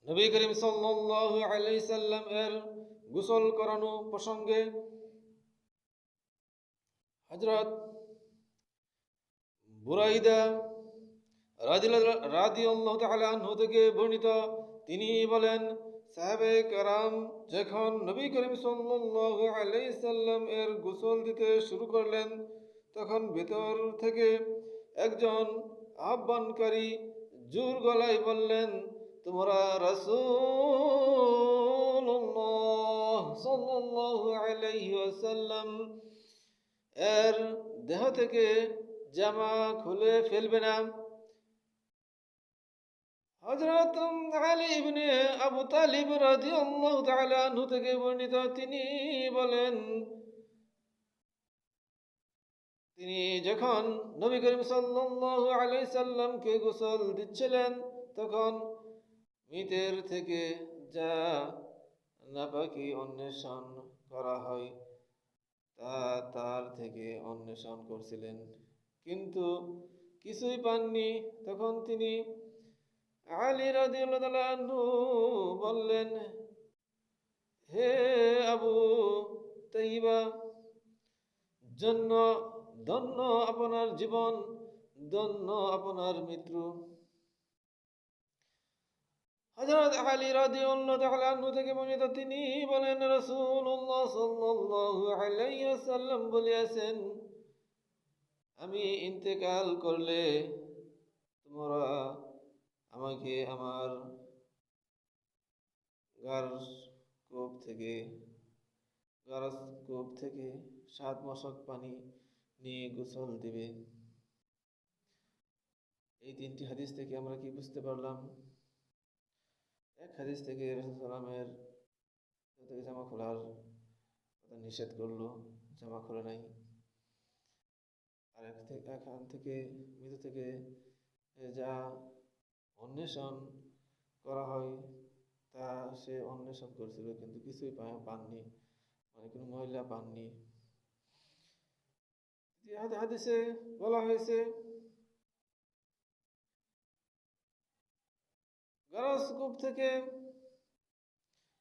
নবী করিম সাল্লাল্লাহু আলাইহি সাল্লাম এর গোসল করানো প্রসঙ্গে হযরত বুরাইদা রাদিয়াল্লাহু তাআলা আনহু থেকে বর্ণিত, তিনি বলেন, সাহাবে কেরাম যখন নবী করিম সাল্লাল্লাহু আলাইহি সাল্লাম এর গোসল দিতে শুরু করলেন, তখন ভেতর থেকে একজন আহ্বানকারী জোর গলায় বললেন, তোমরা রাসূলুল্লাহ সাল্লাল্লাহু আলাইহি ওয়াসাল্লাম এর দেহ থেকে জামা খুলে ফেলবে না? হযরত আলী ইবনে আবু তালিব রাদিয়াল্লাহু তাআলা আনহু থেকে বর্ণিত, তিনি বলেন, তিনি যখন নবী করিম সাল্লাল্লাহু আলাইহি সাল্লামকে গোসল দিচ্ছিলেন, তখন মৃতের থেকে যা নাপাকি অন্বেষণ করা হয় তা তার থেকে অন্বেষণ করছিলেন, কিন্তু কিছুই পাননি। তখন তিনি আলী রাদিয়াল্লাহু তাআলা আনহু বললেন, হে আবু তাইবা, জন্য ধন্য আপনার জীবন, ধন্য আপনার মৃত্যু। হযরত আলী রাদিয়াল্লাহু তাআলা আনহু থেকে বর্ণিত, তিনি বলেন, রাসূলুল্লাহ সাল্লাল্লাহু আলাইহি ওয়াসাল্লাম বলেছেন, আমি ইন্তেকাল করলে তোমরা আমাকে আমার গারস কূপ থেকে 7 মশক পানি নিয়ে গোসল দিবে। এই 3টি হাদিস থেকে আমরা কি বুঝতে পারলাম? এক হাদিস থেকে রাসূল সাল্লামের থেকে জামা খোলার কথা নিষেধ করলো, জামা খোলে নাই। আর এখান থেকে মৃত্যু থেকে যা অন্বেষণ করা হয় তা সে অন্বেষণ করছিল, কিন্তু কিছুই পাননি, মানে কোনো মহিলা পাননি। হাদিসে বলা হয়েছে, গারস কূপ থেকে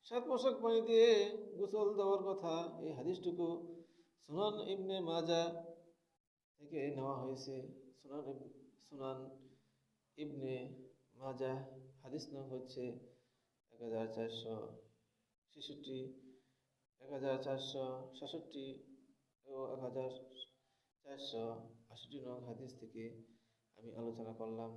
7 মশক পানি দিয়ে গোসল দেওয়ার কথা। এই হাদিসটুকু সুনান ইবনে মাজাহ থেকে নেওয়া হয়েছে। সুনান ইবনে মাজাহ, হাদিস নং হচ্ছে 1466, 1467 ও 1468 নং হাদিস থেকে আমি আলোচনা করলাম।